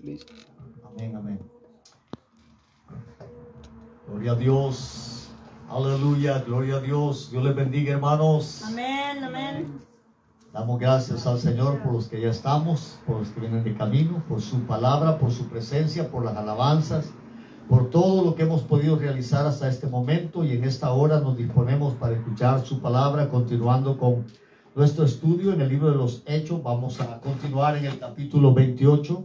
Listo. Amén, amén. Gloria a Dios. Aleluya, gloria a Dios. Dios les bendiga, hermanos. Amén, amén. Damos gracias al Señor por los que ya estamos, por los que vienen de camino, por su palabra, por su presencia, por las alabanzas, por todo lo que hemos podido realizar hasta este momento. Y en esta hora nos disponemos para escuchar su palabra, continuando con nuestro estudio en el libro de los Hechos. Vamos a continuar en el capítulo 28.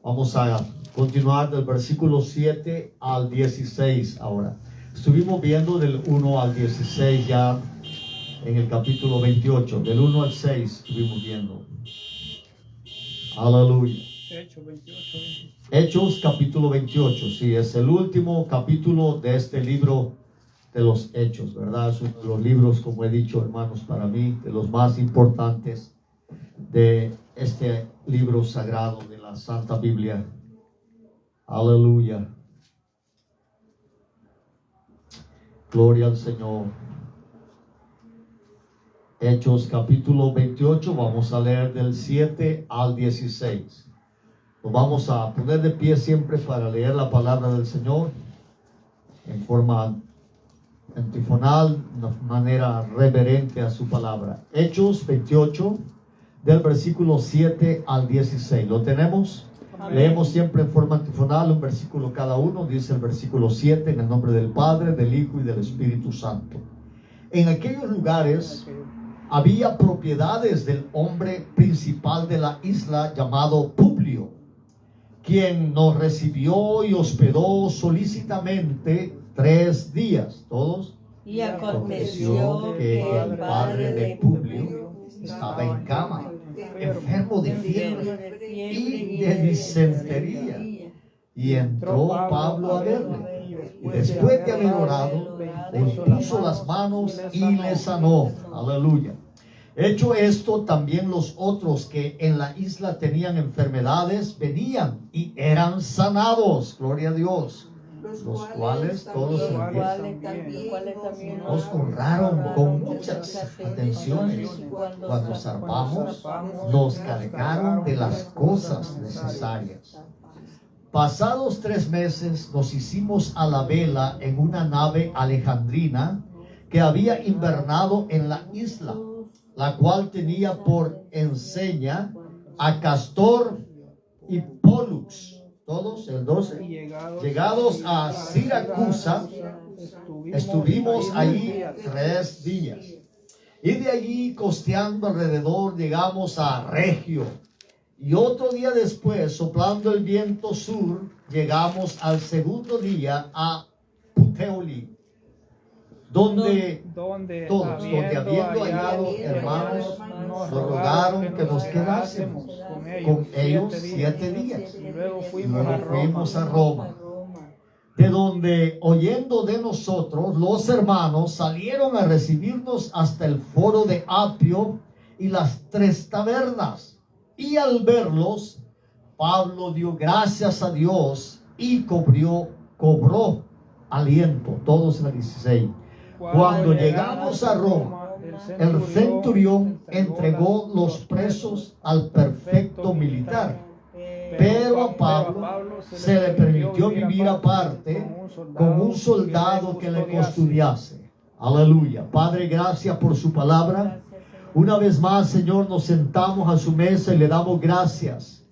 Vamos a continuar del versículo 7 al 16 ahora. Estuvimos viendo del 1 al 16 ya en el capítulo 28. Del 1 al 6 estuvimos viendo. Aleluya. Hechos 28. Hechos capítulo 28. Sí, es el último capítulo de este libro de los Hechos, ¿verdad? Es uno de los libros, como he dicho, hermanos, para mí, de los más importantes de este libro sagrado de la Santa Biblia. Aleluya. Gloria al Señor. Hechos capítulo 28, vamos a leer del 7 al 16. Nos vamos a poner de pie siempre para leer la palabra del Señor en forma antifonal, de manera reverente a su palabra. Hechos 28, del versículo 7 al 16. ¿Lo tenemos? Amén. Leemos siempre en forma antifonal, un versículo cada uno. Dice el versículo 7, en el nombre del Padre, del Hijo y del Espíritu Santo. En aquellos lugares había propiedades del hombre principal de la isla llamado Publio, quien nos recibió y hospedó solícitamente 3 días. ¿Todos? Y aconteció que el padre de Publio estaba en cama, enfermo de fiebre y de disentería. Y entró Pablo a verle. Y después de haber orado, le impuso las manos y le sanó. Aleluya. Hecho esto, también los otros que en la isla tenían enfermedades venían y eran sanados. Gloria a Dios. Los cuales todos nos honraron con muchas atenciones. Cuando zarpamos, nos cargaron de las cosas necesarias. Pasados 3 meses, nos hicimos a la vela en una nave alejandrina que había invernado en la isla, la cual tenía por enseña a Castor y Pólux. Todos, el 12. Llegados a Siracusa, estuvimos allí 3 días. Y de allí, costeando alrededor, llegamos a Regio. Y otro día después, soplando el viento sur, llegamos al segundo día a Puteoli, donde habiendo hallado hermanos, nos rogaron que nos quedásemos con ellos 7 días. Y luego fuimos a Roma, de donde, oyendo de nosotros, los hermanos salieron a recibirnos hasta el foro de Apio y las 3 tabernas. Y al verlos, Pablo dio gracias a Dios y cobró aliento. Todos en el 16. Cuando llegamos a Roma, el centurión entregó los presos al prefecto militar. Pero a Pablo se le permitió vivir aparte con un soldado que le custodiase. Aleluya. Padre, gracias por su palabra. Una vez más, Señor, nos sentamos a su mesa y le damos gracias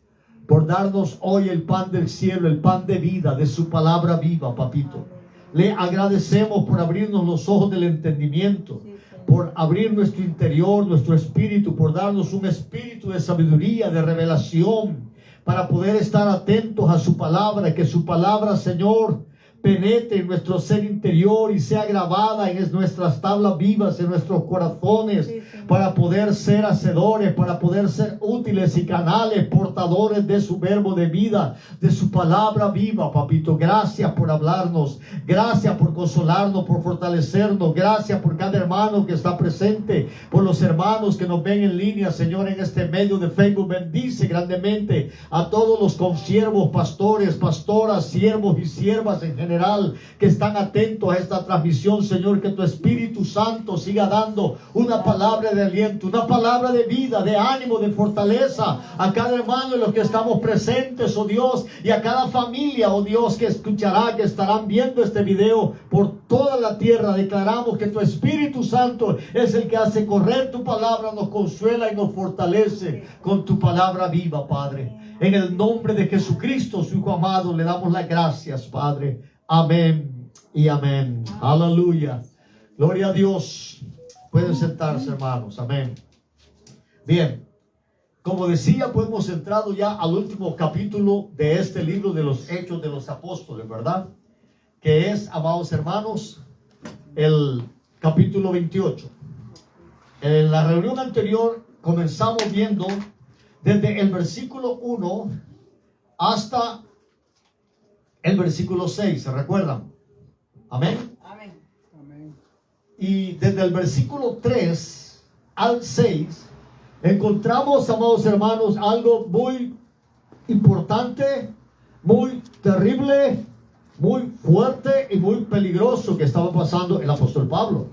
por darnos hoy el pan del cielo, el pan de vida, de su palabra viva, papito. Le agradecemos por abrirnos los ojos del entendimiento, por abrir nuestro interior, nuestro espíritu, por darnos un espíritu de sabiduría, de revelación, para poder estar atentos a su palabra, que su palabra, Señor, penetre en nuestro ser interior y sea grabada en nuestras tablas vivas, en nuestros corazones, para poder ser hacedores, para poder ser útiles y canales, portadores de su verbo de vida, de su palabra viva, papito. Gracias por hablarnos, gracias por consolarnos, por fortalecernos, gracias por cada hermano que está presente, por los hermanos que nos ven en línea, Señor, en este medio de Facebook. Bendice grandemente a todos los consiervos, pastores, pastoras, siervos y siervas en general, general que están atentos a esta transmisión, Señor, que tu Espíritu Santo siga dando una palabra de aliento, una palabra de vida, de ánimo, de fortaleza a cada hermano de los que estamos presentes, oh Dios, y a cada familia, oh Dios, que escuchará, que estarán viendo este video por toda la tierra. Declaramos que tu Espíritu Santo es el que hace correr tu palabra, nos consuela y nos fortalece con tu palabra viva, Padre. En el nombre de Jesucristo, su Hijo amado, le damos las gracias, Padre. Amén y amén. Aleluya. Gloria a Dios. Pueden sentarse, hermanos. Amén. Bien. Como decía, pues hemos entrado ya al último capítulo de este libro de los Hechos de los Apóstoles, ¿verdad? Que es, amados hermanos, el capítulo 28. En la reunión anterior comenzamos viendo desde el versículo 1 hasta el versículo 6, ¿se recuerdan? Amén. Amén. Amén. Y desde el versículo 3 al 6 encontramos, amados hermanos, algo muy importante, muy terrible, muy fuerte y muy peligroso que estaba pasando el apóstol Pablo.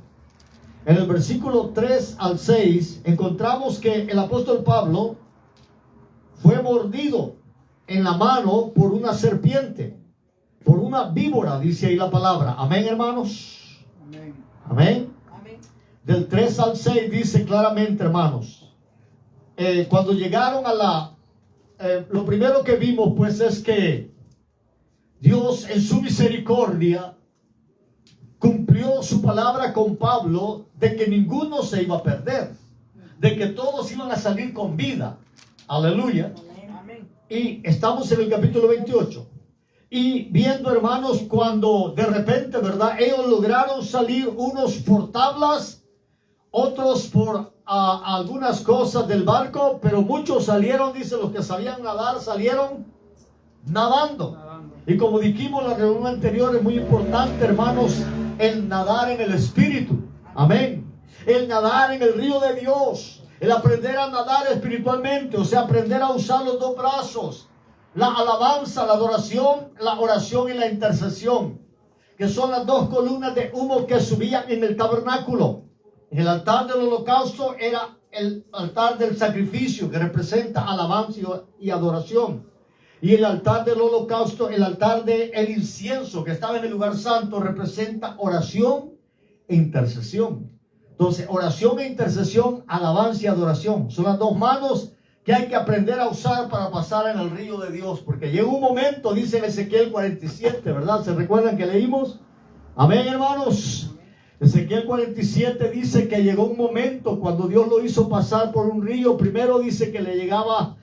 En el versículo 3 al 6 encontramos que el apóstol Pablo fue mordido en la mano por una serpiente, por una víbora, dice ahí la palabra. Amén, hermanos. Amén. Amén. Amén. Del 3 al 6 dice claramente, hermanos, cuando llegaron a lo primero que vimos pues es que Dios en su misericordia cumplió su palabra con Pablo de que ninguno se iba a perder, de que todos iban a salir con vida. Aleluya. Amén. Y estamos en el capítulo 28. Y viendo, hermanos, cuando de repente, ¿verdad? Ellos lograron salir, unos por tablas, otros por algunas cosas del barco, pero muchos salieron, dice, los que sabían nadar, salieron nadando. Y como dijimos en la reunión anterior, es muy importante, hermanos, el nadar en el Espíritu. Amén. El nadar en el río de Dios. El aprender a nadar espiritualmente, o sea, aprender a usar los dos brazos. La alabanza, la adoración, la oración y la intercesión, que son las dos columnas de humo que subían en el tabernáculo. El altar del holocausto era el altar del sacrificio, que representa alabanza y adoración. Y el altar del holocausto, el altar del incienso, que estaba en el lugar santo, representa oración e intercesión. Entonces, oración e intercesión, alabanza y adoración, son las dos manos que hay que aprender a usar para pasar en el río de Dios. Porque llega un momento, dice en Ezequiel 47, ¿verdad? ¿Se recuerdan que leímos? Amén, hermanos. Ezequiel 47 dice que llegó un momento cuando Dios lo hizo pasar por un río. Primero dice que le llegaba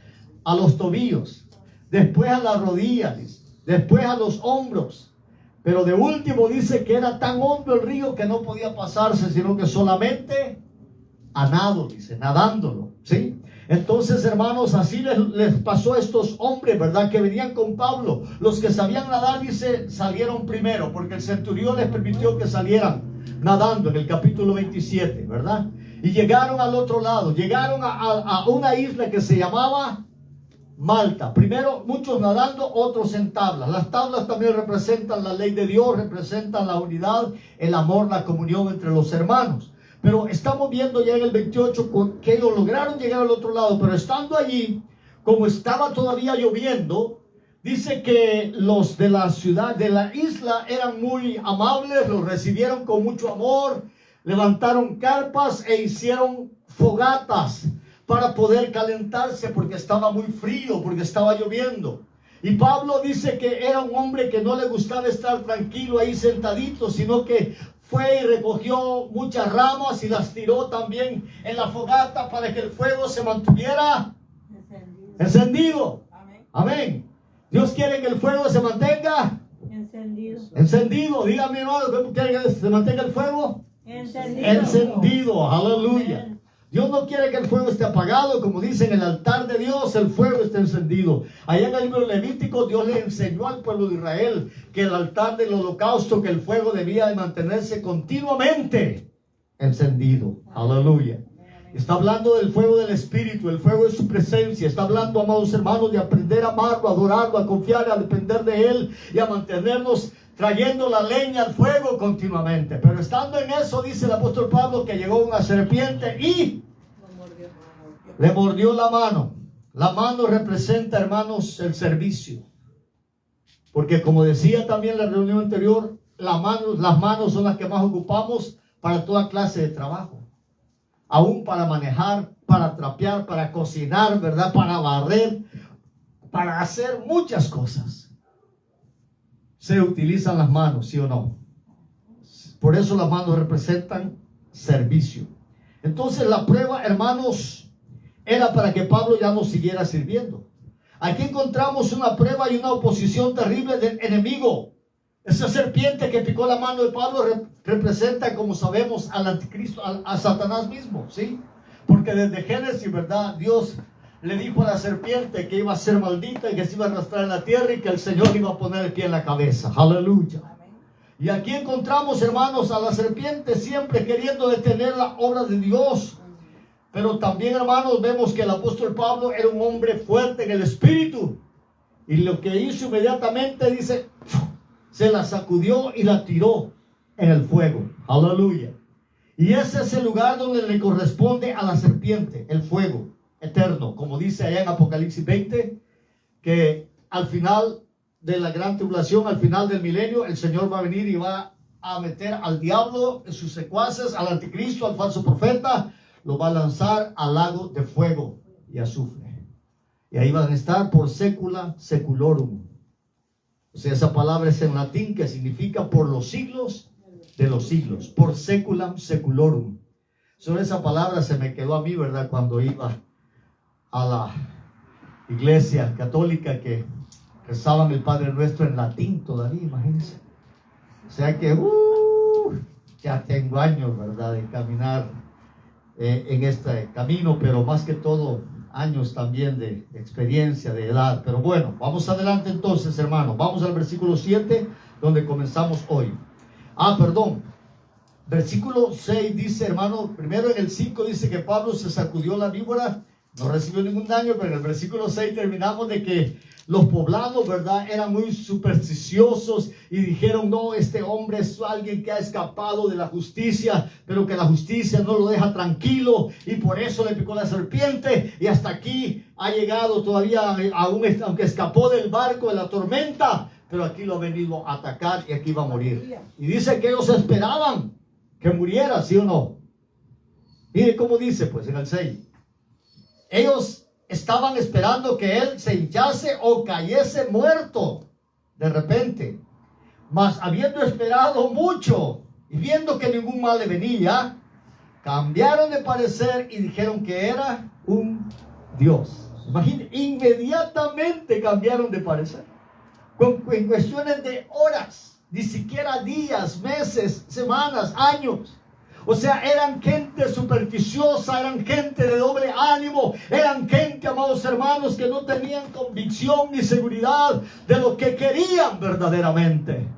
a los tobillos, después a las rodillas, después a los hombros. Pero de último dice que era tan hondo el río que no podía pasarse, sino que solamente a nado, dice, nadándolo, ¿sí? Entonces, hermanos, así les pasó a estos hombres, ¿verdad? Que venían con Pablo. Los que sabían nadar, dice, salieron primero, porque el centurión les permitió que salieran nadando en el capítulo 27, ¿verdad? Y llegaron al otro lado, llegaron a una isla que se llamaba Malta. Primero muchos nadando, otros en tablas. Las tablas también representan la ley de Dios, representan la unidad, el amor, la comunión entre los hermanos. Pero estamos viendo ya en el 28 que ellos lograron llegar al otro lado, pero estando allí, como estaba todavía lloviendo, dice que los de la ciudad, de la isla, eran muy amables, los recibieron con mucho amor, levantaron carpas e hicieron fogatas para poder calentarse porque estaba muy frío, porque estaba lloviendo. Y Pablo dice que era un hombre que no le gustaba estar tranquilo ahí sentadito, sino que fue y recogió muchas ramas y las tiró también en la fogata para que el fuego se mantuviera encendido. Amén. Amén. Dios quiere que el fuego se mantenga encendido. Dígame, hermano, ¿cómo quiere que se mantenga el fuego? Encendido. Aleluya. Dios no quiere que el fuego esté apagado, como dice en el altar de Dios, el fuego está encendido. Allá en el libro Levítico, Dios le enseñó al pueblo de Israel que el altar del holocausto, que el fuego debía de mantenerse continuamente encendido. Aleluya. Está hablando del fuego del Espíritu, el fuego de su presencia. Está hablando, amados hermanos, de aprender a amarlo, a adorarlo, a confiar, a depender de Él y a mantenernos trayendo la leña al fuego continuamente. Pero estando en eso, dice el apóstol Pablo, que llegó una serpiente y le mordió la mano. La mano representa, hermanos, el servicio. Porque como decía también en la reunión anterior, las manos son las que más ocupamos para toda clase de trabajo. Aún para manejar, para trapear, para cocinar, ¿verdad? Para barrer, para hacer muchas cosas. Se utilizan las manos, ¿sí o no? Por eso las manos representan servicio. Entonces la prueba, hermanos, era para que Pablo ya no siguiera sirviendo. Aquí encontramos una prueba y una oposición terrible del enemigo. Esa serpiente que picó la mano de Pablo representa, como sabemos, al anticristo, a Satanás mismo, ¿sí? Porque desde Génesis, ¿verdad? Dios le dijo a la serpiente que iba a ser maldita y que se iba a arrastrar en la tierra y que el Señor iba a poner el pie en la cabeza. Aleluya. Y aquí encontramos, hermanos, a la serpiente siempre queriendo detener la obra de Dios. Pero también, hermanos, vemos que el apóstol Pablo era un hombre fuerte en el espíritu. Y lo que hizo inmediatamente, dice, se la sacudió y la tiró en el fuego. Aleluya. Y ese es el lugar donde le corresponde a la serpiente, el fuego eterno. Como dice allá en Apocalipsis 20, que al final de la gran tribulación, al final del milenio, el Señor va a venir y va a meter al diablo, sus secuaces, al anticristo, al falso profeta, lo va a lanzar al lago de fuego y azufre. Y ahí van a estar por secula seculorum. O sea, esa palabra es en latín que significa por los siglos de los siglos. Por seculam seculorum. Sobre esa palabra se me quedó a mí, ¿verdad? Cuando iba a la iglesia católica que rezaban el Padre Nuestro en latín todavía, imagínense. O sea que, ya tengo años, ¿verdad? De caminar en este camino, pero más que todo años también de experiencia, de edad. Pero bueno, vamos adelante entonces, hermanos. Vamos al versículo 7, donde comenzamos hoy. Versículo 6 dice, hermano, primero en el 5 dice que Pablo se sacudió la víbora, no recibió ningún daño, pero en el versículo 6 terminamos de que los poblanos, ¿verdad?, eran muy supersticiosos y dijeron, no, este hombre es alguien que ha escapado de la justicia, pero que la justicia no lo deja tranquilo y por eso le picó la serpiente y hasta aquí ha llegado todavía, aunque escapó del barco de la tormenta, pero aquí lo ha venido a atacar y aquí va a morir. Y dice que ellos esperaban que muriera, ¿sí o no? Mire cómo dice, pues, en el 6. Ellos estaban esperando que él se hinchase o cayese muerto de repente. Mas habiendo esperado mucho y viendo que ningún mal le venía, cambiaron de parecer y dijeron que era un Dios. Imagínense, inmediatamente cambiaron de parecer. En cuestiones de horas, ni siquiera días, meses, semanas, años. O sea, eran gente supersticiosa, eran gente de doble ánimo, eran gente, amados hermanos, que no tenían convicción ni seguridad de lo que querían verdaderamente.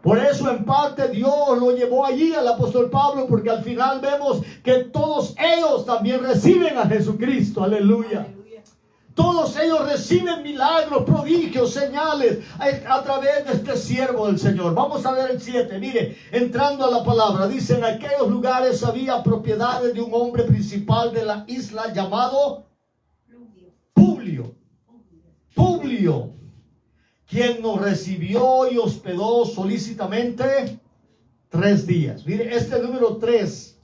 Por eso en parte Dios lo llevó allí al apóstol Pablo, porque al final vemos que todos ellos también reciben a Jesucristo. Aleluya. Todos ellos reciben milagros, prodigios, señales a través de este siervo del Señor. Vamos a ver el 7. Mire, entrando a la palabra, dice: en aquellos lugares había propiedades de un hombre principal de la isla llamado Publio, quien nos recibió y hospedó solícitamente 3 días. Mire, este número 3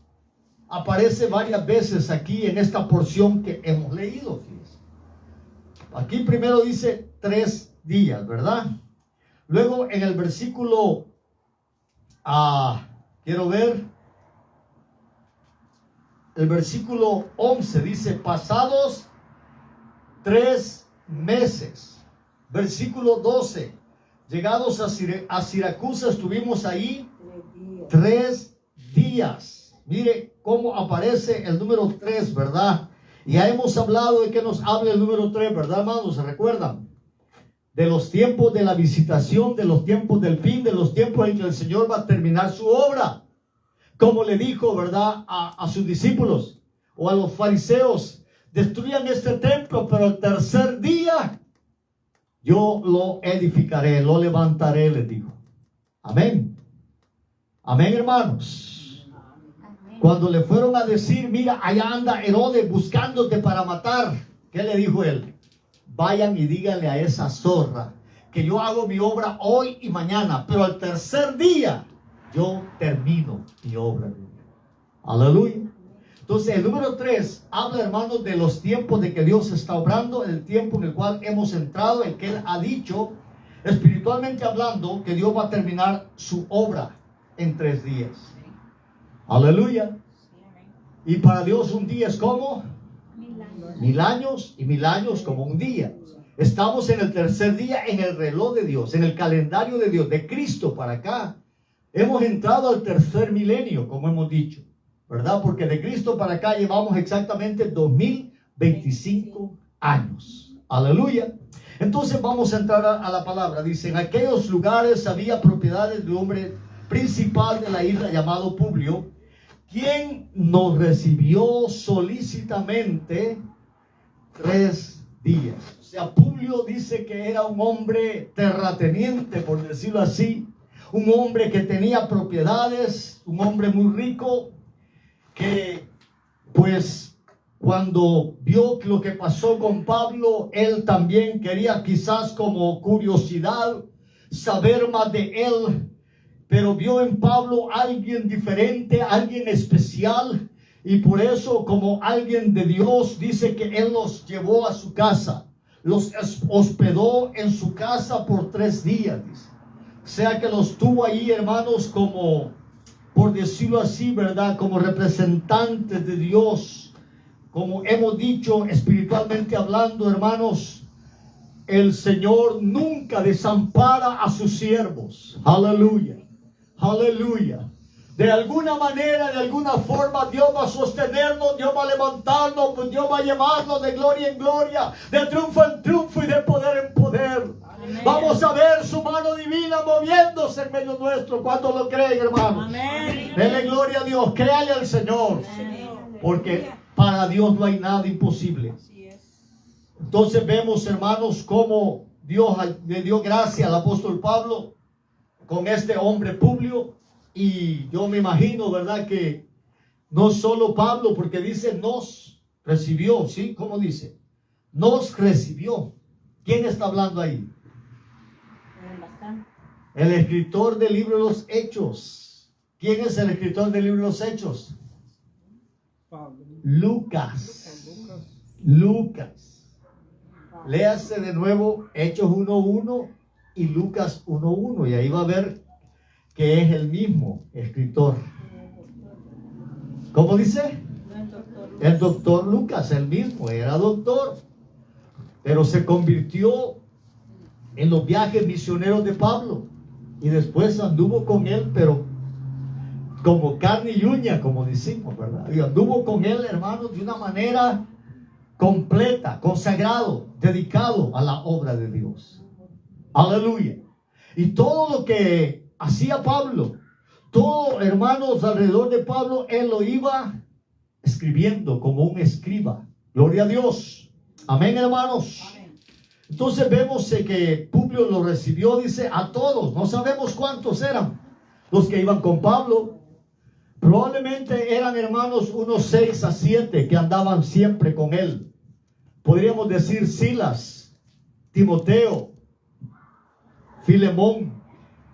aparece varias veces aquí en esta porción que hemos leído. Aquí primero dice 3 días, ¿verdad? Luego en el versículo, quiero ver, el versículo 11 dice: pasados 3 meses. Versículo 12, llegados a Siracusa, estuvimos ahí 3 días. Mire cómo aparece el número 3, ¿verdad? Y ya hemos hablado de que nos habla el número 3, ¿verdad, hermanos? ¿Se recuerdan? De los tiempos de la visitación, de los tiempos del fin, de los tiempos en que el Señor va a terminar su obra. Como le dijo, ¿verdad?, a sus discípulos o a los fariseos: destruyan este templo, pero el tercer día yo lo edificaré, lo levantaré, les dijo. Amén. Amén, hermanos. Cuando le fueron a decir, mira, allá anda Herodes buscándote para matar, ¿qué le dijo él? Vayan y díganle a esa zorra que yo hago mi obra hoy y mañana, pero al tercer día yo termino mi obra. Aleluya. Entonces el número 3 habla, hermanos, de los tiempos de que Dios está obrando, el tiempo en el cual hemos entrado, el que Él ha dicho, espiritualmente hablando, que Dios va a terminar su obra en 3 días. Aleluya. Y para Dios un día es como 1000 años, y 1000 años como un día. Estamos en el tercer día en el reloj de Dios, en el calendario de Dios, de Cristo para acá. Hemos entrado al tercer milenio, como hemos dicho, ¿verdad? Porque de Cristo para acá llevamos exactamente 2025 años. Aleluya. Entonces vamos a entrar a la palabra. Dice, en aquellos lugares había propiedades de un hombre principal de la isla llamado Publio, quien nos recibió solícitamente 3 días. O sea, Publio dice que era un hombre terrateniente, por decirlo así, un hombre que tenía propiedades, un hombre muy rico, que pues cuando vio lo que pasó con Pablo, él también quería, quizás como curiosidad, saber más de él, pero vio en Pablo alguien diferente, alguien especial, y por eso, como alguien de Dios, dice que él los llevó a su casa, los hospedó en su casa por 3 días, dice. O sea que los tuvo ahí, hermanos, como, por decirlo así, ¿verdad? Como representantes de Dios. Como hemos dicho, espiritualmente hablando, hermanos, el Señor nunca desampara a sus siervos. Aleluya. Aleluya. De alguna manera, de alguna forma, Dios va a sostenernos, Dios va a levantarnos, pues Dios va a llevarnos de gloria en gloria, de triunfo en triunfo y de poder en poder. Amén. Vamos a ver su mano divina moviéndose en medio nuestro. ¿Cuántos lo creen, hermanos? Amén. Denle gloria a Dios, créale al Señor. Amén. Porque para Dios no hay nada imposible. Entonces vemos, hermanos, cómo Dios le dio gracia al apóstol Pablo con este hombre Publio. Y yo me imagino, ¿verdad? Que no solo Pablo, porque dice nos recibió, ¿sí? ¿Cómo dice? Nos recibió. ¿Quién está hablando ahí? El escritor del libro de los Hechos. ¿Quién es el escritor del libro de los Hechos? Lucas. Lucas. Léase de nuevo Hechos 1:1 y Lucas 1:1 y ahí va a ver que es el mismo escritor. ¿Cómo dice? El doctor Lucas, el mismo, era doctor, pero se convirtió en los viajes misioneros de Pablo y después anduvo con él, pero como carne y uña, como decimos, ¿verdad? Y anduvo con él, hermanos, de una manera completa, consagrado, dedicado a la obra de Dios. Aleluya. Y todo lo que hacía Pablo, todo, hermanos, alrededor de Pablo, él lo iba escribiendo como un escriba. Gloria a Dios. Amén, hermanos. Amén. Entonces vemos que Publio lo recibió, dice, a todos. No sabemos cuántos eran los que iban con Pablo. Probablemente eran, hermanos, unos 6 a 7 que andaban siempre con él. Podríamos decir Silas, Timoteo, Filemón,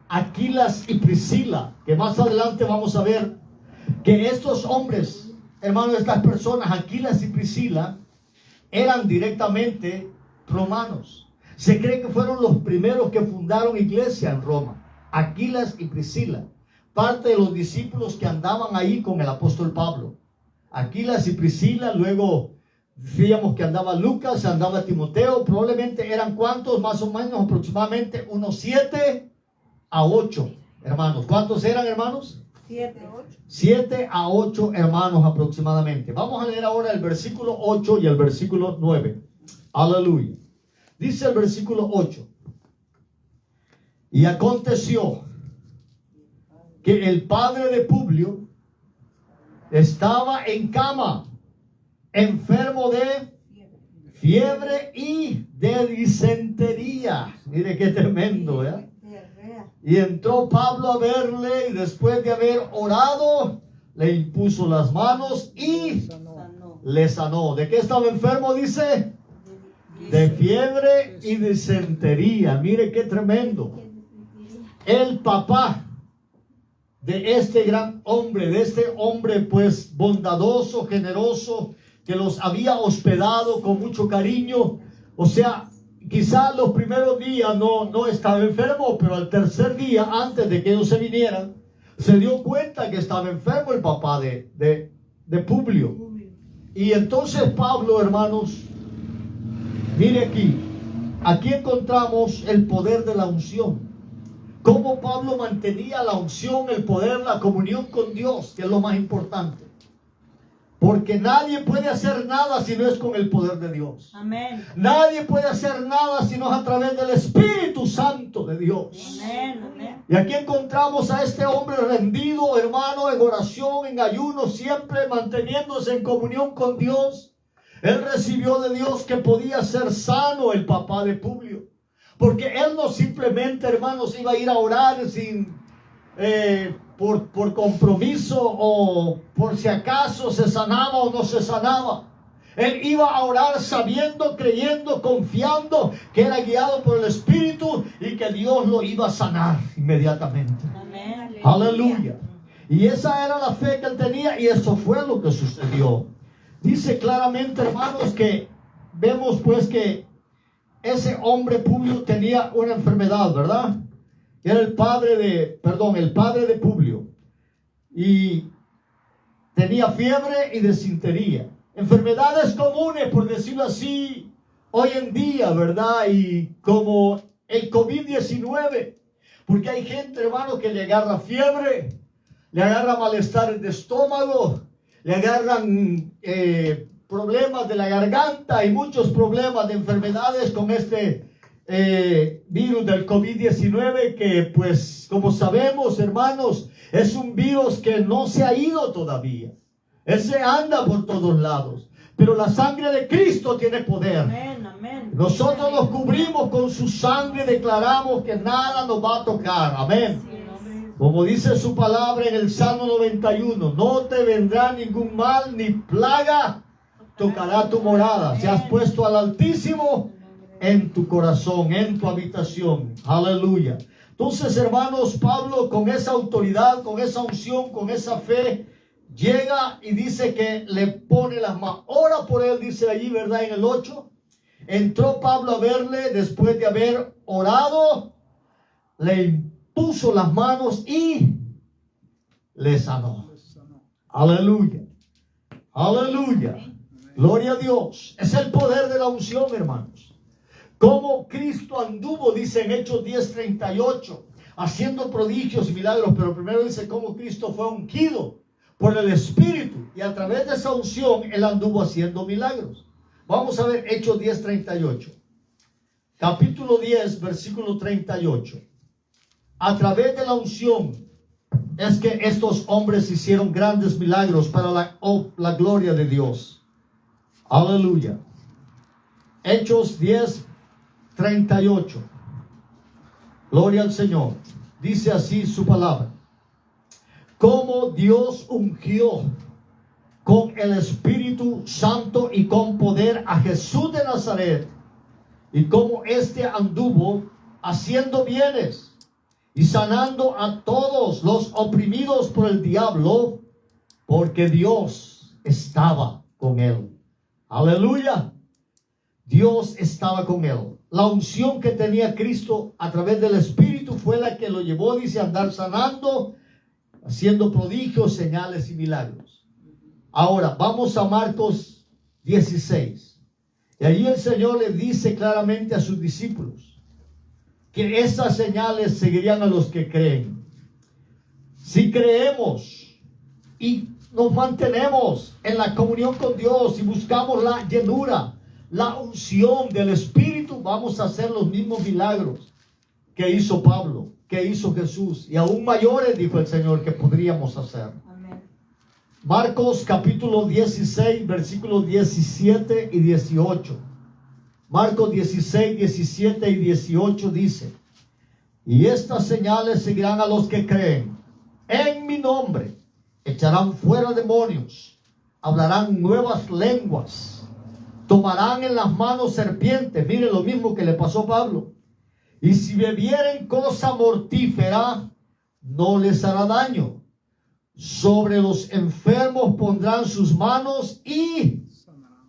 Aquilas y Priscila, que más adelante vamos a ver que estos hombres, hermanos, estas personas, Aquilas y Priscila, eran directamente romanos. Se cree que fueron los primeros que fundaron iglesia en Roma. Aquilas y Priscila, parte de los discípulos que andaban ahí con el apóstol Pablo. Aquilas y Priscila, luego decíamos que andaba Lucas, andaba Timoteo, probablemente eran cuántos, más o menos aproximadamente unos 7 a 8 hermanos. ¿Cuántos eran, hermanos? 7 a 8 hermanos aproximadamente. Vamos a leer ahora el versículo 8 y el versículo 9. Aleluya. Dice el versículo 8: y aconteció que el padre de Publio estaba en cama, enfermo de fiebre y de disentería. Mire qué tremendo, ¿eh? Y entró Pablo a verle, y después de haber orado, le impuso las manos y Sanó. le sanó. ¿De qué estaba enfermo? Dice, de fiebre y disentería. Mire qué tremendo. El papá de este gran hombre, de este hombre pues bondadoso, generoso, que los había hospedado con mucho cariño. O sea, quizás los primeros días no estaba enfermo, pero al tercer día, antes de que ellos se vinieran, se dio cuenta que estaba enfermo el papá de Publio. Y entonces Pablo, hermanos, mire aquí encontramos el poder de la unción. Cómo Pablo mantenía la unción, el poder, la comunión con Dios, que es lo más importante. Porque nadie puede hacer nada si no es con el poder de Dios. Amén. Nadie puede hacer nada si no es a través del Espíritu Santo de Dios. Amén. Amén. Y aquí encontramos a este hombre rendido, hermano, en oración, en ayuno, siempre manteniéndose en comunión con Dios. Él recibió de Dios que podía ser sano el papá de Publio. Porque él no simplemente, hermanos, iba a ir a orar sin por compromiso o por si acaso se sanaba o no se sanaba. Él iba a orar sabiendo, creyendo, confiando que era guiado por el Espíritu y que Dios lo iba a sanar inmediatamente. Amén. Aleluya. Y esa era la fe que él tenía, y eso fue lo que sucedió. Dice claramente, hermanos, que vemos pues que ese hombre Publio tenía una enfermedad, ¿verdad? Era el padre de Publio. Y tenía fiebre y disentería. Enfermedades comunes, por decirlo así, hoy en día, ¿verdad? Y como el COVID-19. Porque hay gente, hermano, que le agarra fiebre, le agarra malestares de estómago, le agarran problemas de la garganta y muchos problemas de enfermedades con este virus del COVID-19, que pues como sabemos, hermanos, es un virus que no se ha ido todavía. Ese anda por todos lados, pero la sangre de Cristo tiene poder. Amén. Amén. Nosotros nos cubrimos con su sangre, declaramos que nada nos va a tocar. Amén. Como dice su palabra en el Salmo 91, no te vendrá ningún mal ni plaga tocará tu morada. Si has puesto al Altísimo en tu corazón, en tu habitación. Aleluya. Entonces, hermanos, Pablo con esa autoridad, con esa unción, con esa fe, llega y dice que le pone las manos. Ora por él, dice allí, ¿verdad? En el 8. Entró Pablo a verle después de haber orado, le impuso las manos y le sanó. Aleluya. Aleluya. Gloria a Dios. Es el poder de la unción, hermanos. Como Cristo anduvo, dice en Hechos 10:38, haciendo prodigios y milagros. Pero primero dice cómo Cristo fue ungido por el Espíritu. Y a través de esa unción, Él anduvo haciendo milagros. Vamos a ver Hechos 10:38. Capítulo 10, versículo 38. A través de la unción es que estos hombres hicieron grandes milagros para la gloria de Dios. Aleluya. Hechos 10:38. Gloria al Señor. Dice así su palabra. Como Dios ungió con el Espíritu Santo y con poder a Jesús de Nazaret, y como éste anduvo haciendo bienes y sanando a todos los oprimidos por el diablo, porque Dios estaba con él. Aleluya. Dios estaba con él. La unción que tenía Cristo a través del Espíritu fue la que lo llevó, dice, a andar sanando, haciendo prodigios, señales y milagros. Ahora, vamos a Marcos 16. Y allí el Señor le dice claramente a sus discípulos que esas señales seguirían a los que creen. Si creemos y nos mantenemos en la comunión con Dios y buscamos la llenura, la unción del Espíritu, vamos a hacer los mismos milagros que hizo Pablo, que hizo Jesús, y aún mayores, dijo el Señor, que podríamos hacer. Amén. Marcos capítulo 16, versículos 17 y 18. Marcos 16, 17 y 18 dice: Y estas señales seguirán a los que creen. En mi nombre echarán fuera demonios, hablarán nuevas lenguas, tomarán en las manos serpientes. Mire lo mismo que le pasó a Pablo. Y si bebieren cosa mortífera, no les hará daño. Sobre los enfermos pondrán sus manos y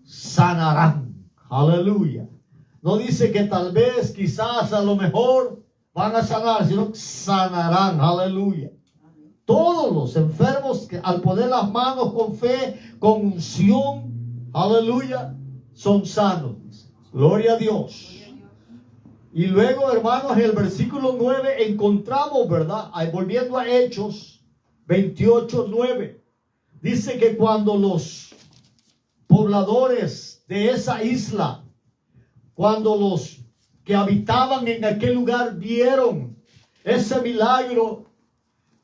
sanarán. Aleluya. No dice que tal vez, quizás, a lo mejor van a sanar, sino sanarán. Aleluya. Todos los enfermos que al poner las manos con fe, con unción, aleluya, son sanos. Gloria a Dios. Y luego, hermanos, en el versículo 9 encontramos, ¿verdad? Volviendo a Hechos 28:9, dice que cuando los pobladores de esa isla, cuando los que habitaban en aquel lugar vieron ese milagro,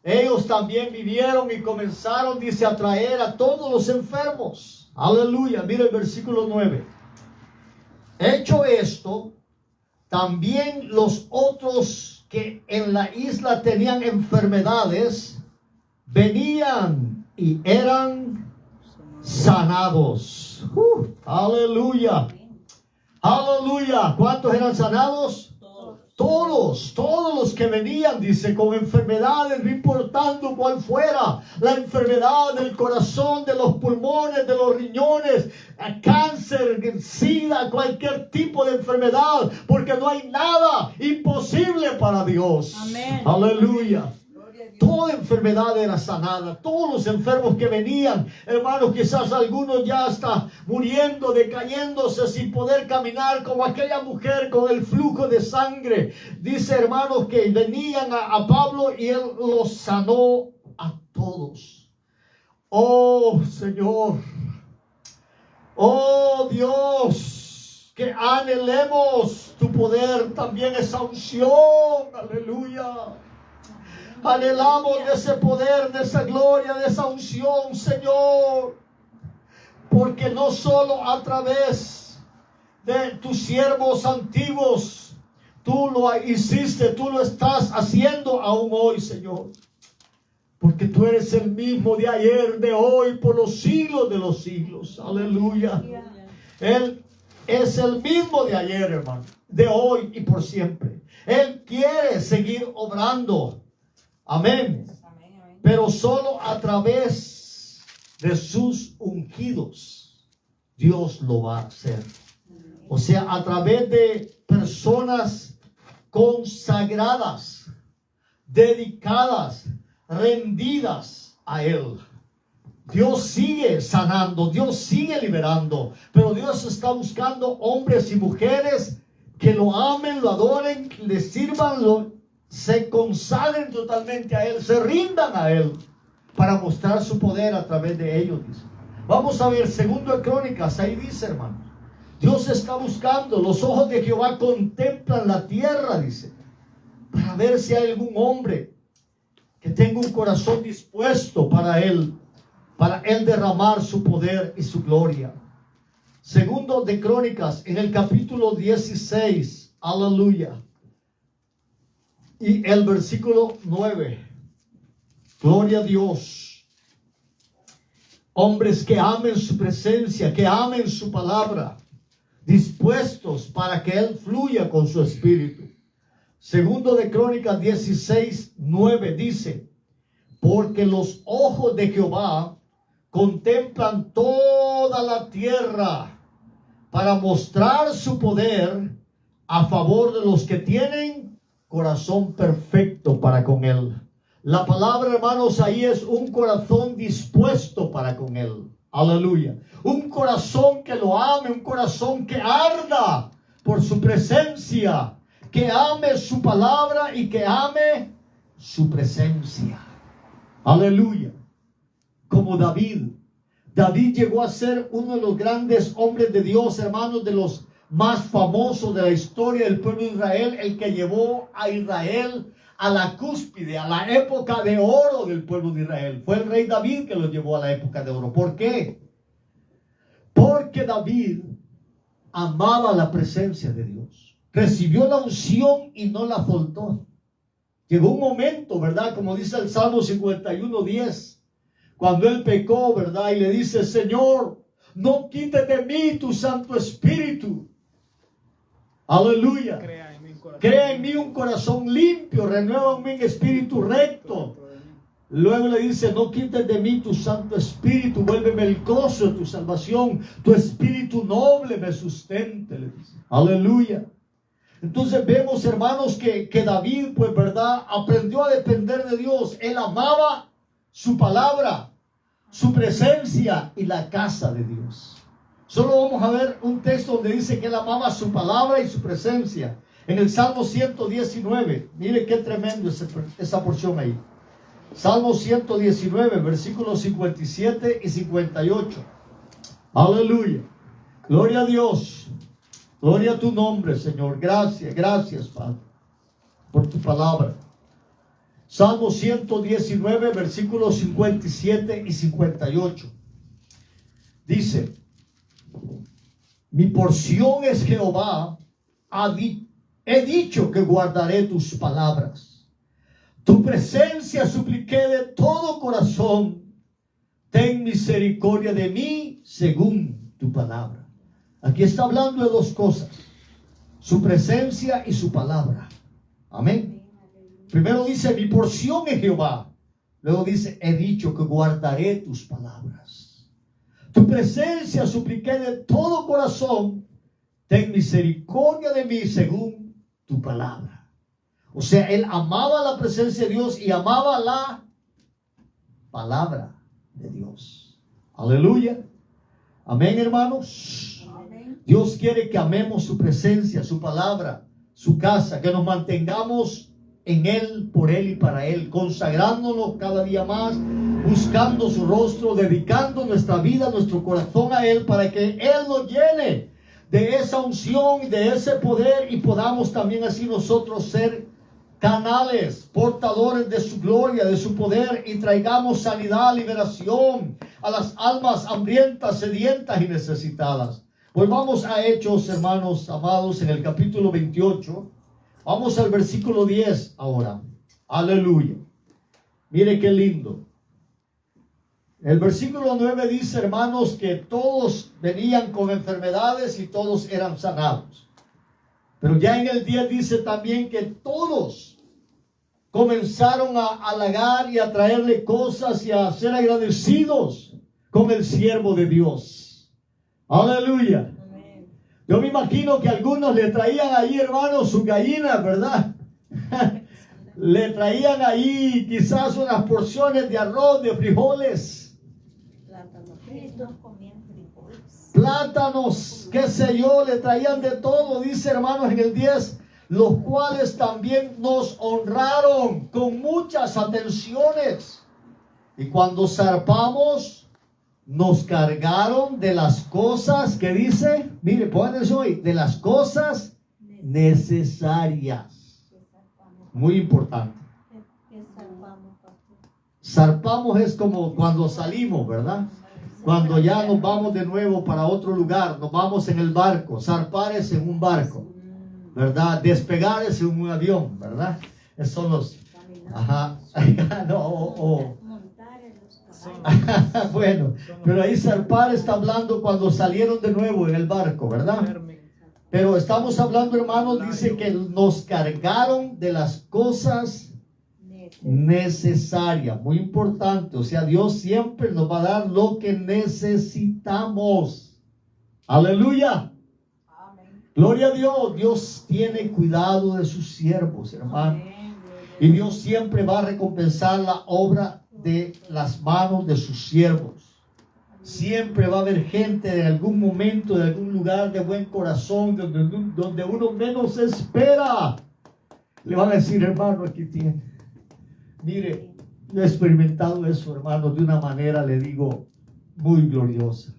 ellos también vinieron y comenzaron, dice, a traer a todos los enfermos. Aleluya. Mira el versículo 9. Hecho esto, también los otros que en la isla tenían enfermedades, venían y eran sanados. Aleluya. Aleluya. ¿Cuántos eran sanados? Todos los que venían, dice, con enfermedades, no importando cuál fuera, la enfermedad del corazón, de los pulmones, de los riñones, cáncer, sida, cualquier tipo de enfermedad, porque no hay nada imposible para Dios. Amén. Aleluya. Toda enfermedad era sanada. Todos los enfermos que venían, hermanos, quizás algunos ya hasta muriendo, decayéndose, sin poder caminar, como aquella mujer con el flujo de sangre. Dice, hermanos, que venían a Pablo y él los sanó a todos. Oh Señor, oh Dios, que anhelemos tu poder, también esa unción. Aleluya. Anhelamos de ese poder, de esa gloria, de esa unción, Señor. Porque no solo a través de tus siervos antiguos, tú lo hiciste, tú lo estás haciendo aún hoy, Señor. Porque tú eres el mismo de ayer, de hoy, por los siglos de los siglos. Aleluya. Él es el mismo de ayer, hermano, de hoy y por siempre. Él quiere seguir obrando. Amén. Pero solo a través de sus ungidos Dios lo va a hacer. O sea, a través de personas consagradas, dedicadas, rendidas a Él. Dios sigue sanando, Dios sigue liberando, pero Dios está buscando hombres y mujeres que lo amen, lo adoren, le sirvan, se consagren totalmente a Él, se rindan a Él para mostrar su poder a través de ellos, dice. Vamos a ver, segundo de Crónicas, ahí dice, hermano, Dios está buscando, los ojos de Jehová contemplan la tierra, dice, para ver si hay algún hombre que tenga un corazón dispuesto para Él derramar su poder y su gloria. Segundo de Crónicas, en el capítulo 16, aleluya. Y el versículo 9, gloria a Dios. Hombres que amen su presencia, que amen su palabra, dispuestos para que Él fluya con su espíritu. Segundo de Crónicas 16, 9 dice, porque los ojos de Jehová contemplan toda la tierra para mostrar su poder a favor de los que tienen corazón perfecto para con Él. La palabra, hermanos, ahí es un corazón dispuesto para con Él. Aleluya. Un corazón que lo ame, un corazón que arda por su presencia, que ame su palabra y que ame su presencia. Aleluya. Como David. David llegó a ser uno de los grandes hombres de Dios, hermanos, de los más famoso de la historia del pueblo de Israel, el que llevó a Israel a la cúspide, a la época de oro del pueblo de Israel. Fue el rey David que lo llevó a la época de oro. ¿Por qué? Porque David amaba la presencia de Dios. Recibió la unción y no la soltó. Llegó un momento, ¿verdad? Como dice el Salmo 51:10, cuando él pecó, ¿verdad? Y le dice, Señor, no quites de mí tu Santo Espíritu. Aleluya. Crea en mí un corazón limpio, renueva en mí un espíritu recto. Luego le dice, no quites de mí tu Santo Espíritu, vuélveme el gozo de tu salvación, tu espíritu noble me sustente, le dice. Aleluya. Entonces vemos, hermanos, que David, pues, ¿verdad? Aprendió a depender de Dios. Él amaba su palabra, su presencia y la casa de Dios. Solo vamos a ver un texto donde dice que él amaba su palabra y su presencia. En el Salmo 119, mire qué tremendo esa porción ahí. Salmo 119, versículos 57 y 58. Aleluya. Gloria a Dios. Gloria a tu nombre, Señor. Gracias, gracias, Padre, por tu palabra. Salmo 119, versículos 57 y 58. Dice, mi porción es Jehová, he dicho que guardaré tus palabras. Tu presencia supliqué de todo corazón. Ten misericordia de mí según tu palabra. Aquí está hablando de dos cosas: su presencia y su palabra. Amén. Primero dice, mi porción es Jehová. Luego dice, he dicho que guardaré tus palabras. Tu presencia supliqué de todo corazón. Ten misericordia de mí según tu palabra. O sea, él amaba la presencia de Dios y amaba la palabra de Dios. Aleluya. Amén, hermanos. Amén. Dios quiere que amemos su presencia, su palabra, su casa, que nos mantengamos en Él, por Él y para Él, consagrándonos cada día más, buscando su rostro, dedicando nuestra vida, nuestro corazón a Él, para que Él nos llene de esa unción y de ese poder, y podamos también así nosotros ser canales, portadores de su gloria, de su poder, y traigamos sanidad, liberación a las almas hambrientas, sedientas y necesitadas. Pues vamos a Hechos, hermanos amados, en el capítulo 28. Vamos al versículo 10 ahora. Aleluya. Mire qué lindo. El versículo 9 dice, hermanos, que todos venían con enfermedades y todos eran sanados. Pero ya en el 10 dice también que todos comenzaron a halagar y a traerle cosas y a ser agradecidos con el siervo de Dios. Aleluya. Amén. Yo me imagino que algunos le traían ahí, hermanos, sus gallinas, ¿verdad? Le traían ahí quizás unas porciones de arroz, de frijoles. Plátanos, qué sé yo, le traían de todo, dice, hermanos, en el 10. Los cuales también nos honraron con muchas atenciones. Y cuando zarpamos, nos cargaron de las cosas que dice, mire, pongan eso ahí, de las cosas necesarias. Muy importante. Zarpamos es como cuando salimos, ¿verdad? Cuando ya nos vamos de nuevo para otro lugar, nos vamos en el barco. Zarpar es en un barco, ¿verdad? Despegar es en un avión, ¿verdad? Esos son los... Ajá. No, bueno, pero ahí zarpar está hablando cuando salieron de nuevo en el barco, ¿verdad? Pero estamos hablando, hermanos, dice que nos cargaron de las cosas necesarias. Muy importante. O sea, Dios siempre nos va a dar lo que necesitamos. Aleluya. Gloria a Dios. Dios tiene cuidado de sus siervos, hermano. Y Dios siempre va a recompensar la obra de las manos de sus siervos. Siempre va a haber gente de algún momento, de algún lugar de buen corazón, donde uno menos espera. Le van a decir, hermano, aquí tiene. Mire, yo he experimentado eso, hermano, de una manera, le digo, muy gloriosa.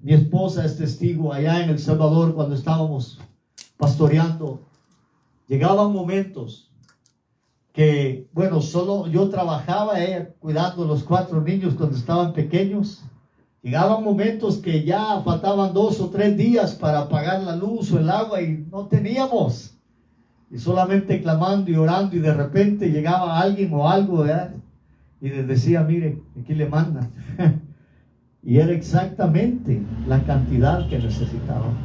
Mi esposa es testigo allá en El Salvador cuando estábamos pastoreando. Llegaban momentos que, bueno, solo yo trabajaba cuidando a los 4 niños cuando estaban pequeños. Llegaban momentos que ya faltaban 2 o 3 días para pagar la luz o el agua y no teníamos. y solamente clamando y orando, y de repente llegaba alguien o algo, ¿verdad? Y les decía, mire, aquí le mandan. Y era exactamente la cantidad que necesitábamos.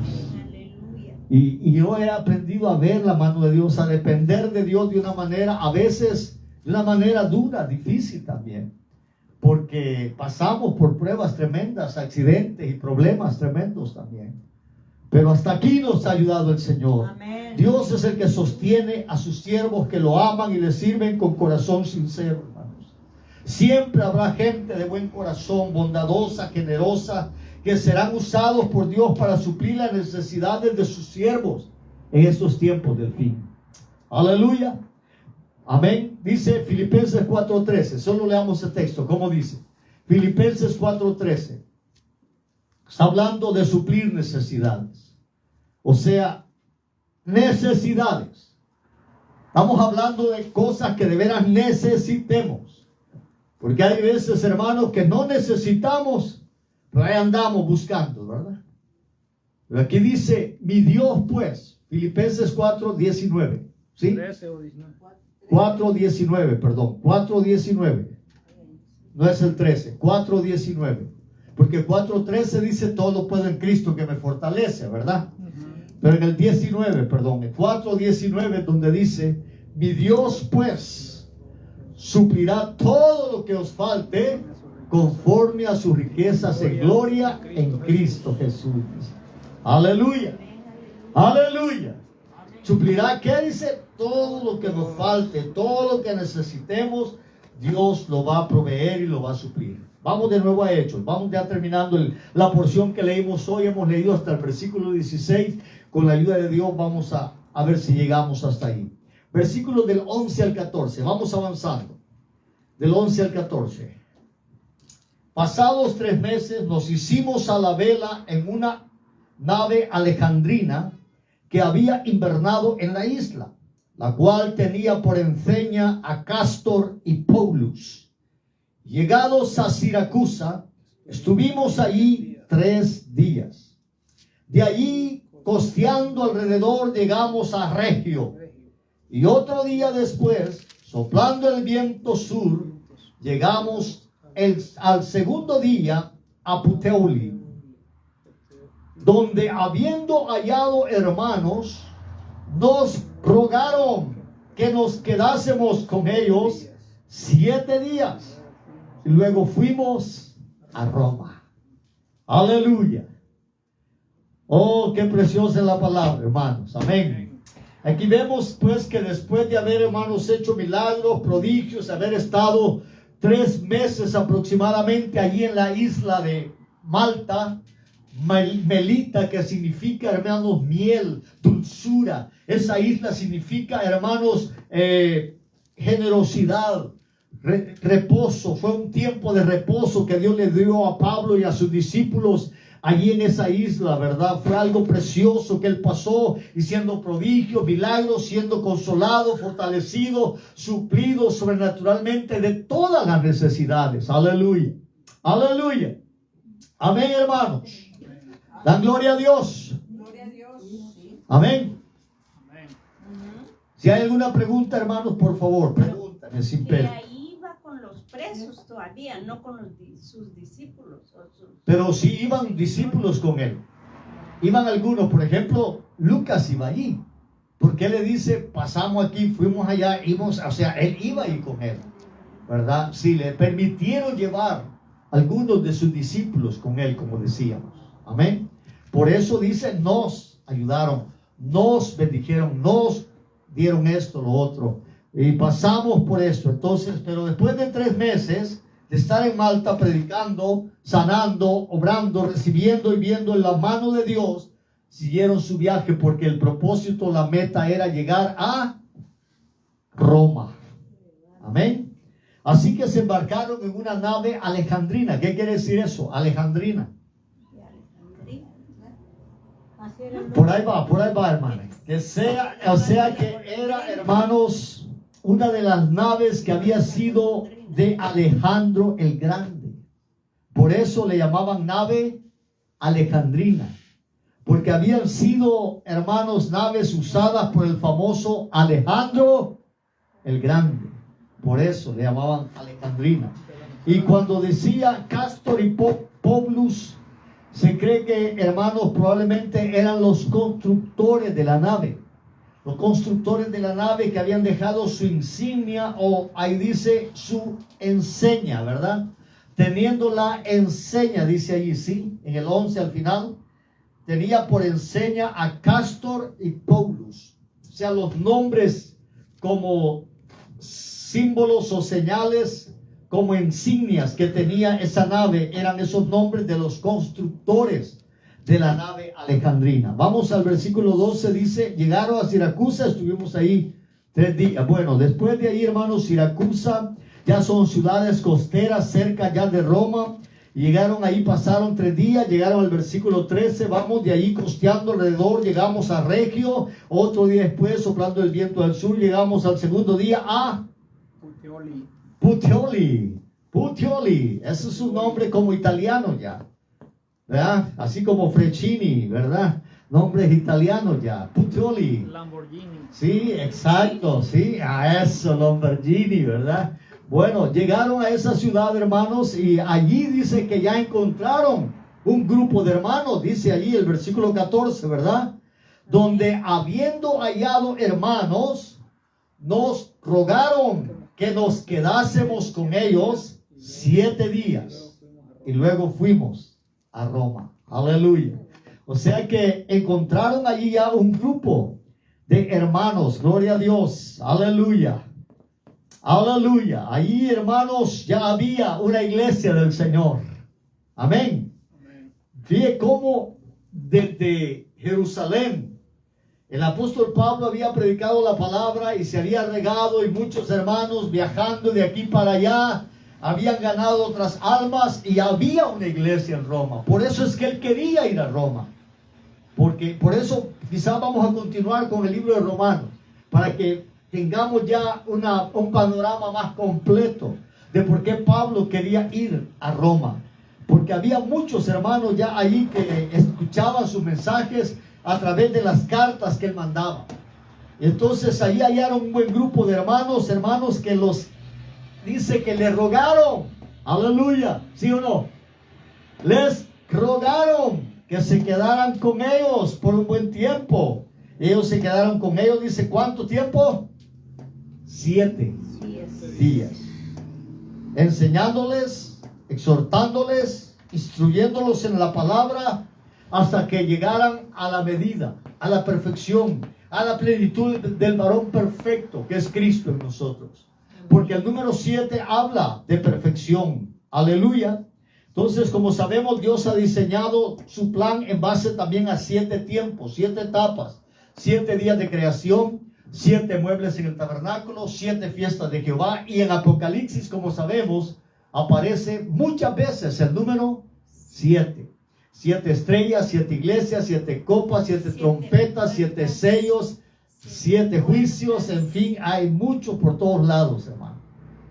Y yo he aprendido a ver la mano de Dios, a depender de Dios de una manera, a veces de una manera dura, difícil también, porque pasamos por pruebas tremendas, accidentes y problemas tremendos también. Pero hasta aquí nos ha ayudado el Señor. Amén. Dios es el que sostiene a sus siervos que lo aman y le sirven con corazón sincero, hermanos. Siempre habrá gente de buen corazón, bondadosa, generosa, que serán usados por Dios para suplir las necesidades de sus siervos en estos tiempos del fin. Aleluya. Amén. Dice Filipenses 4:13. Solo leamos el texto. ¿Cómo dice? Filipenses 4:13. Está hablando de suplir necesidades. O sea, necesidades. Estamos hablando de cosas que de veras necesitemos. Porque hay veces, hermanos, que no necesitamos, pero ahí andamos buscando, ¿verdad? Pero aquí dice, mi Dios pues, Filipenses 4:19, ¿sí? 13 o 19. 4:19, perdón, 4:19. No es el 13, 4:19. Porque 4:13 dice, todo lo puedo en Cristo que me fortalece, ¿verdad? Pero en el 19, perdón, en 4:19 donde dice, mi Dios pues suplirá todo lo que os falte conforme a sus riquezas en gloria en Cristo Jesús. Aleluya. Aleluya. Suplirá, ¿qué dice? Todo lo que nos falte, todo lo que necesitemos, Dios lo va a proveer y lo va a suplir. Vamos de nuevo a Hechos. Vamos ya terminando la porción que leímos hoy. Hemos leído hasta el versículo 16. Con la ayuda de Dios vamos a ver si llegamos hasta ahí. Versículos del 11 al 14. Vamos avanzando. Del 11 al 14. Pasados 3 meses nos hicimos a la vela en una nave alejandrina que había invernado en la isla, la cual tenía por enseña a Cástor y Paulus. Llegados a Siracusa, estuvimos allí 3 días. De allí, costeando alrededor, llegamos a Regio. Y otro día después, soplando el viento sur, llegamos al segundo día a Puteoli, donde habiendo hallado hermanos, nos rogaron que nos quedásemos con ellos 7 días. Y luego fuimos a Roma. Aleluya. Oh, qué preciosa es la palabra, hermanos. Amén. Aquí vemos pues que después de haber, hermanos, hecho milagros, prodigios, haber estado 3 meses aproximadamente allí en la isla de Malta, Melita, que significa, hermanos, miel, dulzura. Esa isla significa, hermanos, generosidad, reposo. Fue un tiempo de reposo que Dios le dio a Pablo y a sus discípulos allí en esa isla, ¿verdad? Fue algo precioso que él pasó, haciendo prodigios, milagros, siendo consolado, fortalecido, suplido sobrenaturalmente de todas las necesidades. Aleluya. Aleluya. Amén, hermanos. Dan gloria a Dios. Amén. Si hay alguna pregunta, hermanos, por favor, pregúntame sin pena. Ahí iba con los presos todavía, no con sus discípulos. Pero sí iban discípulos con él. Iban algunos, por ejemplo, Lucas iba allí. Porque él le dice, pasamos aquí, fuimos allá, íbamos, o sea, él iba ahí con él, ¿verdad? Sí, le permitieron llevar algunos de sus discípulos con él, como decíamos. Amén. Por eso dice, nos ayudaron, nos bendijeron, nos dieron esto, lo otro. Y pasamos por esto. Entonces, pero después de 3 meses de estar en Malta predicando, sanando, obrando, recibiendo y viendo en la mano de Dios, siguieron su viaje porque el propósito, la meta era llegar a Roma. Amén. Así que se embarcaron en una nave alejandrina. ¿Qué quiere decir eso? Alejandrina. Por ahí va, hermana. O sea que era, hermanos, una de las naves que había sido de Alejandro el Grande. Por eso le llamaban nave alejandrina. porque habían sido, hermanos, naves usadas por el famoso Alejandro el Grande. Por eso le llamaban Alejandrina. Y cuando decía Castor y Poblus, se cree que, hermanos, probablemente eran los constructores de la nave. Los constructores de la nave que habían dejado su insignia, o ahí dice su enseña, ¿verdad? Teniendo la enseña, dice allí, sí, en el 11 al final, tenía por enseña a Castor y Poblus. O sea, los nombres como símbolos o señales, como insignias que tenía esa nave, eran esos nombres de los constructores de la nave alejandrina. Vamos al versículo 12, dice, llegaron a Siracusa, estuvimos ahí 3 días. Bueno, después de ahí, hermanos, Siracusa ya son ciudades costeras cerca ya de Roma. Llegaron ahí, pasaron 3 días, llegaron al versículo 13, vamos de ahí costeando alrededor, llegamos a Regio, otro día después, soplando el viento del sur, llegamos al segundo día a Puteoli, ese es un nombre como italiano ya, ¿verdad? Así como Frecini, ¿verdad? Nombres italianos ya, Puteoli. Lamborghini. Sí, exacto, sí, a eso, Lamborghini, ¿verdad? Bueno, llegaron a esa ciudad, hermanos, y allí dice que ya encontraron un grupo de hermanos, dice allí el versículo 14, ¿verdad? Donde habiendo hallado hermanos, nos rogaron que nos quedásemos con ellos 7 días. Y luego fuimos a Roma. Aleluya. O sea que encontraron allí ya un grupo de hermanos. Gloria a Dios. Aleluya. Aleluya. Ahí, hermanos, ya había una iglesia del Señor. Amén. Fíjate cómo desde Jerusalén el apóstol Pablo había predicado la palabra y se había regado, y muchos hermanos viajando de aquí para allá habían ganado otras almas, y había una iglesia en Roma. Por eso es que él quería ir a Roma. Porque por eso quizás vamos a continuar con el libro de Romanos, para que tengamos ya un panorama más completo de por qué Pablo quería ir a Roma. Porque había muchos hermanos ya allí que escuchaban sus mensajes a través de las cartas que él mandaba. Entonces ahí hallaron un buen grupo de hermanos que los dice que le rogaron, aleluya, ¿sí o no? Les rogaron que se quedaran con ellos por un buen tiempo. Ellos se quedaron con ellos, dice, ¿cuánto tiempo? 7 días. Enseñándoles, exhortándoles, instruyéndolos en la palabra, hasta que llegaran a la medida, a la perfección, a la plenitud del varón perfecto, que es Cristo en nosotros. Porque el número 7 habla de perfección. Aleluya. Entonces, como sabemos, Dios ha diseñado su plan en base también a 7 tiempos, 7 etapas, 7 días de creación, 7 muebles en el tabernáculo, 7 fiestas de Jehová. Y en Apocalipsis, como sabemos, aparece muchas veces el número 7. 7 estrellas, 7 iglesias, 7 copas, 7 trompetas, 7 sellos, 7 juicios, en fin, hay mucho por todos lados, hermano.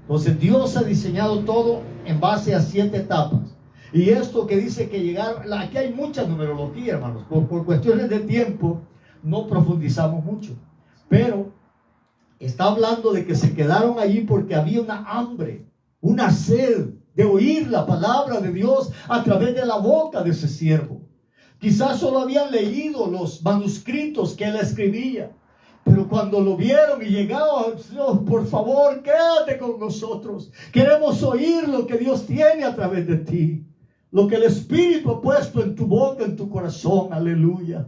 Entonces Dios ha diseñado todo en base a 7 etapas. Y esto que dice que llegar, aquí hay mucha numerología, hermanos. Por cuestiones de tiempo no profundizamos mucho. Pero está hablando de que se quedaron allí porque había una hambre, una sed de oír la palabra de Dios a través de la boca de ese siervo. Quizás solo habían leído los manuscritos que él escribía, pero cuando lo vieron y llegaban, Dios, por favor, quédate con nosotros. Queremos oír lo que Dios tiene a través de ti, lo que el Espíritu ha puesto en tu boca, en tu corazón. Aleluya.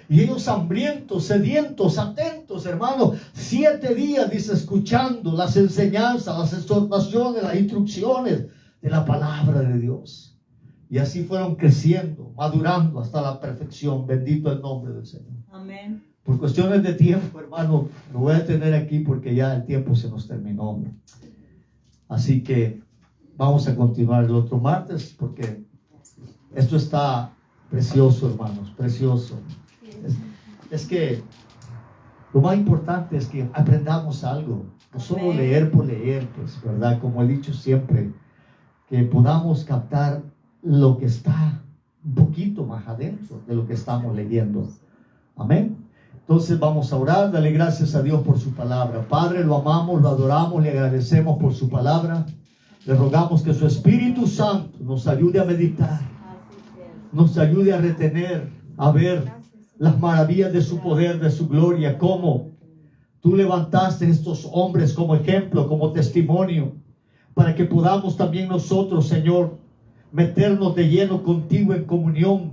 Y ellos hambrientos, sedientos, atentos, hermanos, 7 días, dice, escuchando las enseñanzas, las exhortaciones, las instrucciones de la palabra de Dios. Y así fueron creciendo, madurando hasta la perfección. Bendito el nombre del Señor. Amén. Por cuestiones de tiempo, hermano, lo voy a tener aquí porque ya el tiempo se nos terminó. Así que vamos a continuar el otro martes, porque esto está precioso, hermanos, precioso. Es que lo más importante es que aprendamos algo, no solo leer por leer, pues, ¿verdad? Como he dicho siempre, que podamos captar lo que está un poquito más adentro de lo que estamos leyendo. Amén. Entonces vamos a orar, dale gracias a Dios por su palabra. Padre, lo amamos, lo adoramos, le agradecemos por su palabra. Le rogamos que su Espíritu Santo nos ayude a meditar, nos ayude a retener, a ver las maravillas de su poder, de su gloria, cómo tú levantaste estos hombres como ejemplo, como testimonio, para que podamos también nosotros, Señor, meternos de lleno contigo en comunión,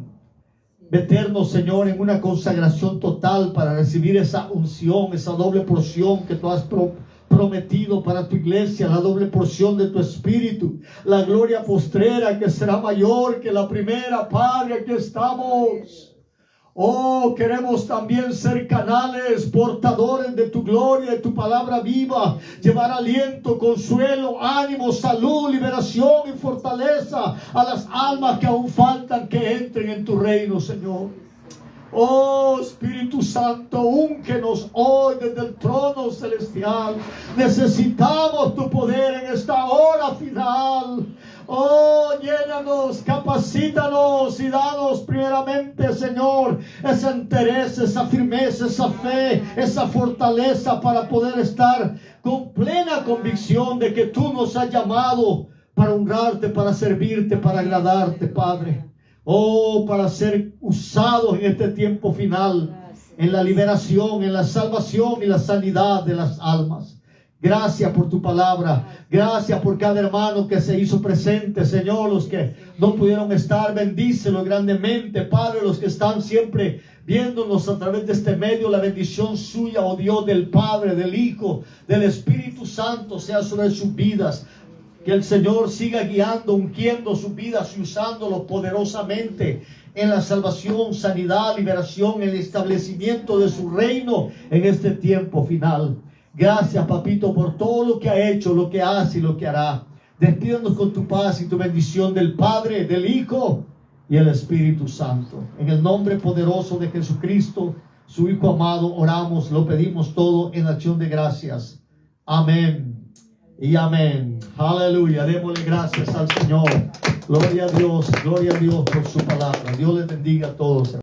meternos, Señor, en una consagración total para recibir esa unción, esa doble porción que tú has prometido para tu iglesia, la doble porción de tu Espíritu, la gloria postrera que será mayor que la primera. Padre, aquí estamos. Oh, queremos también ser canales, portadores de tu gloria, de tu palabra viva, llevar aliento, consuelo, ánimo, salud, liberación y fortaleza a las almas que aún faltan que entren en tu reino, Señor. Oh, Espíritu Santo, úngenos hoy desde el trono celestial. Necesitamos tu poder en esta hora final. Oh, llénanos, capacítanos y danos primeramente, Señor, esa entereza, esa firmeza, esa fe, esa fortaleza para poder estar con plena convicción de que tú nos has llamado para honrarte, para servirte, para agradarte, Padre. Oh, para ser usados en este tiempo final, en la liberación, en la salvación y la sanidad de las almas. Gracias por tu palabra. Gracias por cada hermano que se hizo presente, Señor. Los que no pudieron estar, bendícelos grandemente, Padre. Los que están siempre viéndonos a través de este medio, la bendición suya, oh Dios, del Padre, del Hijo, del Espíritu Santo sea sobre sus vidas. Que el Señor siga guiando, ungiendo sus vidas y usándolos poderosamente en la salvación, sanidad, liberación, el establecimiento de su reino en este tiempo final. Gracias, Papito, por todo lo que ha hecho, lo que hace y lo que hará. Despídanos con tu paz y tu bendición del Padre, del Hijo y el Espíritu Santo. En el nombre poderoso de Jesucristo, su Hijo amado, oramos, lo pedimos todo en acción de gracias. Amén y amén. Aleluya. Démosle gracias al Señor. Gloria a Dios por su palabra. Dios les bendiga a todos.